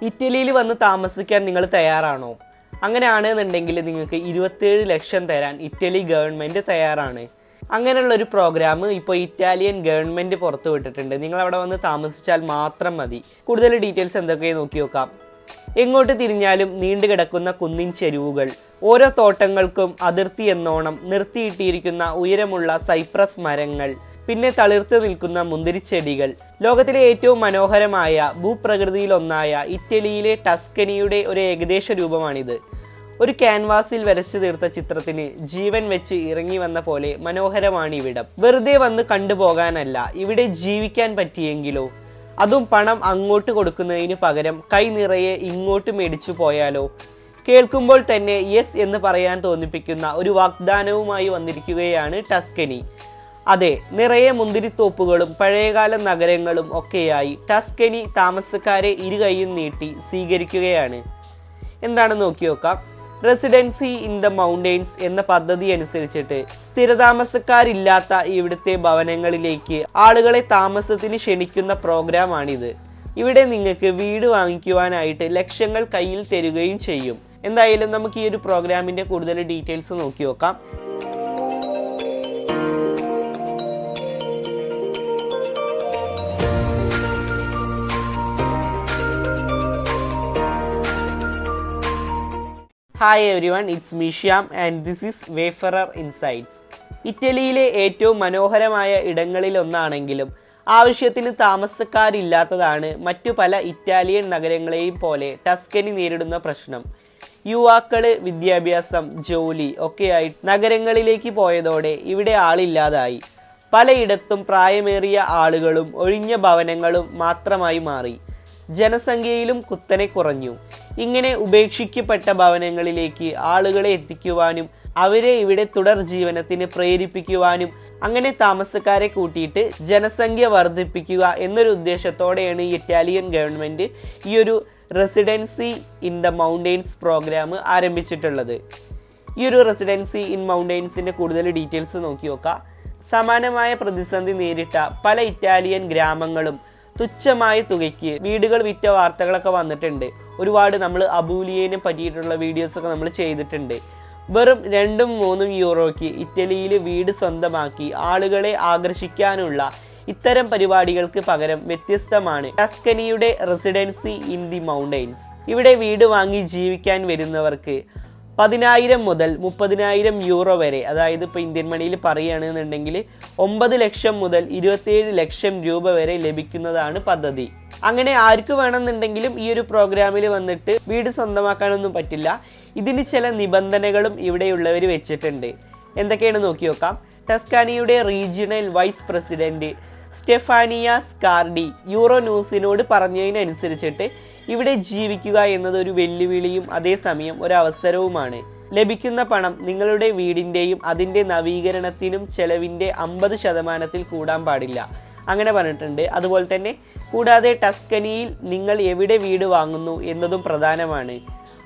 ഇറ്റലിയിൽ വന്ന് താമസിക്കാൻ നിങ്ങൾ തയ്യാറാണോ? അങ്ങനെയാണെന്നുണ്ടെങ്കിൽ നിങ്ങൾക്ക് 27 ലക്ഷം തരാൻ ഇറ്റലി ഗവൺമെൻറ് തയ്യാറാണ്. അങ്ങനെയുള്ള ഒരു പ്രോഗ്രാം ഇപ്പോൾ ഇറ്റാലിയൻ ഗവൺമെൻറ് പുറത്തു വിട്ടിട്ടുണ്ട്. നിങ്ങൾ അവിടെ വന്ന് താമസിച്ചാൽ മാത്രം മതി. കൂടുതൽ ഡീറ്റെയിൽസ് എന്തൊക്കെയാണ് നോക്കി നോക്കാം. എങ്ങോട്ട് തിരിഞ്ഞാലും നീണ്ടു കിടക്കുന്ന കുന്നിൻ ചെരുവുകൾ, ഓരോ തോട്ടങ്ങൾക്കും അതിർത്തി എന്നോണം നിർത്തിയിട്ടിരിക്കുന്ന ഉയരമുള്ള സൈപ്രസ് മരങ്ങൾ, പിന്നെ തളിർത്ത് നിൽക്കുന്ന മുന്തിരിച്ചെടികൾ. ലോകത്തിലെ ഏറ്റവും മനോഹരമായ ഭൂപ്രകൃതിയിലൊന്നായ ഇറ്റലിയിലെ ടസ്കനിയുടെ ഒരു ഏകദേശ രൂപമാണിത്. ഒരു ക്യാൻവാസിൽ വരച്ചു തീർത്ത ചിത്രത്തിന് ജീവൻ വെച്ച് ഇറങ്ങി വന്ന പോലെ മനോഹരമാണ് ഇവിടം. വെറുതെ വന്ന് കണ്ടുപോകാനല്ല, ഇവിടെ ജീവിക്കാൻ പറ്റിയെങ്കിലോ? അതും പണം അങ്ങോട്ട് കൊടുക്കുന്നതിന് പകരം കൈ നിറയെ ഇങ്ങോട്ട് മേടിച്ചു പോയാലോ? കേൾക്കുമ്പോൾ തന്നെ യെസ് എന്ന് പറയാൻ തോന്നിപ്പിക്കുന്ന ഒരു വാഗ്ദാനവുമായി വന്നിരിക്കുകയാണ് ടസ്കനി. അതെ, നിറയെ മുന്തിരിത്തോപ്പുകളും പഴയകാല നഗരങ്ങളും ഒക്കെയായി ടസ്കനി താമസക്കാരെ ഇരുകൈയും നീട്ടി സ്വീകരിക്കുകയാണ്. എന്താണെന്ന് നോക്കി നോക്കാം. റെസിഡൻസി ഇൻ ദ മൗണ്ടെയ്ൻസ് എന്ന പദ്ധതി അനുസരിച്ചിട്ട് സ്ഥിരതാമസക്കാരില്ലാത്ത ഇവിടുത്തെ ഭവനങ്ങളിലേക്ക് ആളുകളെ താമസത്തിന് ക്ഷണിക്കുന്ന പ്രോഗ്രാമാണിത്. ഇവിടെ നിങ്ങൾക്ക് വീട് വാങ്ങിക്കുവാനായിട്ട് ലക്ഷങ്ങൾ കയ്യിൽ തരുകയും ചെയ്യും. എന്തായാലും നമുക്ക് ഈ ഒരു പ്രോഗ്രാമിൻ്റെ കൂടുതൽ ഡീറ്റെയിൽസ് നോക്കി നോക്കാം. Hi everyone, it's me Shyam and this is wayfarer insights. ഇറ്റലിയിലെ ഏറ്റവും മനോഹരമായ ഇടങ്ങളിലൊന്നാണെങ്കിലും ആവശ്യത്തിന് താമസക്കാരില്ലാത്തതാണ് മറ്റു പല ഇറ്റാലിയൻ നഗരങ്ങളെയും പോലെ ടസ്കനി നേരിടുന്ന പ്രശ്നം. യുവാക്കൾ വിദ്യാഭ്യാസം, ജോലി ഒക്കെയായി നഗരങ്ങളിലേക്ക് പോയതോടെ ഇവിടെ ആളില്ലാതായി. പലയിടത്തും പ്രായമേറിയ ആളുകളും ഒഴിഞ്ഞ ഭവനങ്ങളും മാത്രമായി മാറി. ജനസംഖ്യയിലും കുത്തനെ കുറഞ്ഞു. ഇങ്ങനെ ഉപേക്ഷിക്കപ്പെട്ട ഭവനങ്ങളിലേക്ക് ആളുകളെ എത്തിക്കുവാനും അവരെ ഇവിടെ തുടർ ജീവനത്തിന് പ്രേരിപ്പിക്കുവാനും അങ്ങനെ താമസക്കാരെ കൂട്ടിയിട്ട് ജനസംഖ്യ വർദ്ധിപ്പിക്കുക എന്നൊരു ഉദ്ദേശത്തോടെയാണ് ഇറ്റാലിയൻ ഗവൺമെൻറ് ഈ ഒരു residency in the mountains programme ആരംഭിച്ചിട്ടുള്ളത്. ഈ ഒരു റെസിഡൻസി ഇൻ മൗണ്ടെയ്ൻസിൻ്റെ കൂടുതൽ ഡീറ്റെയിൽസ് നോക്കി നോക്കാം. സമാനമായ പ്രതിസന്ധി നേരിട്ട പല ഇറ്റാലിയൻ ഗ്രാമങ്ങളും തുച്ഛമായ തുകയ്ക്ക് വീടുകൾ വിറ്റ വാർത്തകളൊക്കെ വന്നിട്ടുണ്ട്. ഒരുപാട് നമ്മൾ അബൂലിയനെ പറ്റിയിട്ടുള്ള വീഡിയോസൊക്കെ നമ്മൾ ചെയ്തിട്ടുണ്ട്. വെറും 2-3 യൂറോയ്ക്ക് ഇറ്റലിയിൽ വീട് സ്വന്തമാക്കി ആളുകളെ ആകർഷിക്കാനുള്ള ഇത്തരം പരിപാടികൾക്ക് പകരം വ്യത്യസ്തമാണ് ടസ്കനിയുടെ റെസിഡൻസി ഇൻ ദി മൗണ്ടെയ്ൻസ്. ഇവിടെ വീട് വാങ്ങി ജീവിക്കാൻ വരുന്നവർക്ക് 10,000 മുതൽ 30,000 യൂറോ വരെ, അതായത് ഇപ്പോൾ ഇന്ത്യൻ മണിയിൽ പറയുകയാണെന്നുണ്ടെങ്കിൽ 9 ലക്ഷം മുതൽ 27 ലക്ഷം രൂപ വരെ ലഭിക്കുന്നതാണ് പദ്ധതി. അങ്ങനെ ആർക്ക് വേണമെന്നുണ്ടെങ്കിലും ഈ ഒരു പ്രോഗ്രാമിൽ വന്നിട്ട് വീട് സ്വന്തമാക്കാനൊന്നും പറ്റില്ല. ഇതിന് ചില നിബന്ധനകളും ഇവിടെയുള്ളവർ വെച്ചിട്ടുണ്ട്. എന്തൊക്കെയാണ് നോക്കി നോക്കാം. ടസ്കാനിയുടെ regional vice president Stefania Scardi Euro ന്യൂസിനോട് പറഞ്ഞതിനനുസരിച്ചിട്ട് ഇവിടെ ജീവിക്കുക എന്നത് ഒരു വെല്ലുവിളിയും അതേസമയം ഒരു അവസരവുമാണ്. ലഭിക്കുന്ന പണം നിങ്ങളുടെ വീടിൻ്റെയും അതിൻ്റെ നവീകരണത്തിനും ചെലവിൻ്റെ 50% കൂടാൻ പാടില്ല, അങ്ങനെ പറഞ്ഞിട്ടുണ്ട്. അതുപോലെ തന്നെ കൂടാതെ ടസ്കനിയിൽ നിങ്ങൾ എവിടെ വീട് വാങ്ങുന്നു എന്നതും പ്രധാനമാണ്.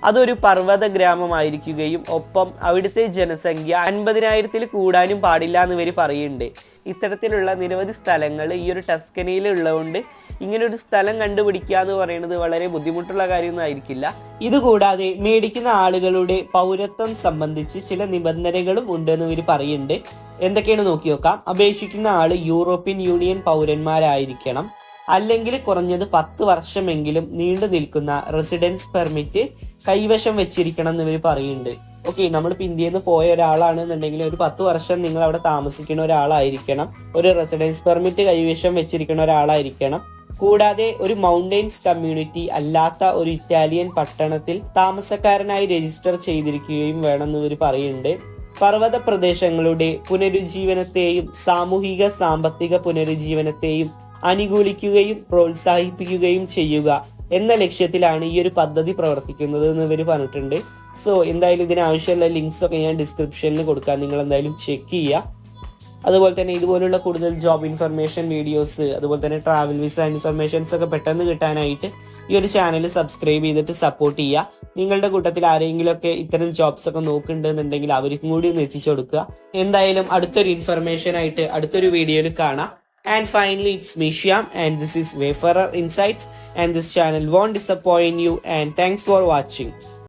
അതൊരു പർവ്വത ഗ്രാമമായിരിക്കുകയും ഒപ്പം അവിടുത്തെ ജനസംഖ്യ 50,000-ൽ കൂടാനും പാടില്ല എന്ന് ഇവർ പറയുന്നുണ്ട്. ഇത്തരത്തിലുള്ള നിരവധി സ്ഥലങ്ങൾ ഈ ഒരു ടസ്കനിയിൽ ഉള്ളതുകൊണ്ട് ഇങ്ങനൊരു സ്ഥലം കണ്ടുപിടിക്കുക എന്ന് പറയുന്നത് വളരെ ബുദ്ധിമുട്ടുള്ള കാര്യമൊന്നും ആയിരിക്കില്ല. ഇതുകൂടാതെ മേടിക്കുന്ന ആളുകളുടെ പൗരത്വം സംബന്ധിച്ച് ചില നിബന്ധനകളും ഉണ്ടെന്ന് ഇവർ പറയുന്നുണ്ട്. എന്തൊക്കെയാണ് നോക്കി നോക്കാം. അപേക്ഷിക്കുന്ന ആൾ യൂറോപ്യൻ യൂണിയൻ പൗരന്മാരായിരിക്കണം, അല്ലെങ്കിൽ കുറഞ്ഞത് 10 വർഷമെങ്കിലും നീണ്ടു നിൽക്കുന്ന റെസിഡൻസ് പെർമിറ്റ് കൈവശം വെച്ചിരിക്കണം എന്ന് ഇവർ പറയുന്നുണ്ട്. ഓക്കെ, നമ്മളിപ്പോൾ ഇന്ത്യയിൽ നിന്ന് പോയ ഒരാളാണെന്നുണ്ടെങ്കിൽ ഒരു 10 വർഷം നിങ്ങൾ അവിടെ താമസിക്കുന്ന ഒരാളായിരിക്കണം, ഒരു റെസിഡൻസ് പെർമിറ്റ് കൈവശം വെച്ചിരിക്കുന്ന ഒരാളായിരിക്കണം. കൂടാതെ ഒരു മൗണ്ടെയ്ൻസ് കമ്മ്യൂണിറ്റി അല്ലാത്ത ഒരു ഇറ്റാലിയൻ പട്ടണത്തിൽ താമസക്കാരനായി രജിസ്റ്റർ ചെയ്തിരിക്കുകയും വേണമെന്ന് ഇവർ പറയുന്നുണ്ട്. പർവ്വത പ്രദേശങ്ങളുടെ പുനരുജ്ജീവനത്തെയും സാമൂഹിക സാമ്പത്തിക പുനരുജ്ജീവനത്തെയും അനുകൂലിക്കുകയും പ്രോത്സാഹിപ്പിക്കുകയും ചെയ്യുക എന്ന ലക്ഷ്യത്തിലാണ് ഈ ഒരു പദ്ധതി പ്രവർത്തിക്കുന്നത് എന്ന് ഇവർ പറഞ്ഞിട്ടുണ്ട്. സോ എന്തായാലും ഇതിനാവശ്യമുള്ള ലിങ്ക്സ് ഒക്കെ ഞാൻ ഡിസ്ക്രിപ്ഷനിൽ കൊടുക്കാം, നിങ്ങൾ എന്തായാലും ചെക്ക് ചെയ്യുക. അതുപോലെ തന്നെ ഇതുപോലുള്ള കൂടുതൽ ജോബ് ഇൻഫർമേഷൻ വീഡിയോസ്, അതുപോലെ തന്നെ ട്രാവൽ വിസ ഇൻഫർമേഷൻസ് ഒക്കെ പെട്ടെന്ന് കിട്ടാനായിട്ട് ഈ ഒരു ചാനൽ സബ്സ്ക്രൈബ് ചെയ്തിട്ട് സപ്പോർട്ട് ചെയ്യുക. നിങ്ങളുടെ കൂട്ടത്തിൽ ആരെങ്കിലും ഒക്കെ ഇത്തരം ജോബ്സ് ഒക്കെ നോക്കുന്നുണ്ടെന്നുണ്ടെങ്കിൽ അവർക്കും കൂടി ഒന്ന് എത്തിച്ചു കൊടുക്കുക. എന്തായാലും അടുത്തൊരു ഇൻഫർമേഷൻ ആയിട്ട് അടുത്തൊരു വീഡിയോയിൽ കാണാം. And finally, it's me Shyam, and this is Wayfarer Insights, and this channel won't disappoint you, and thanks for watching.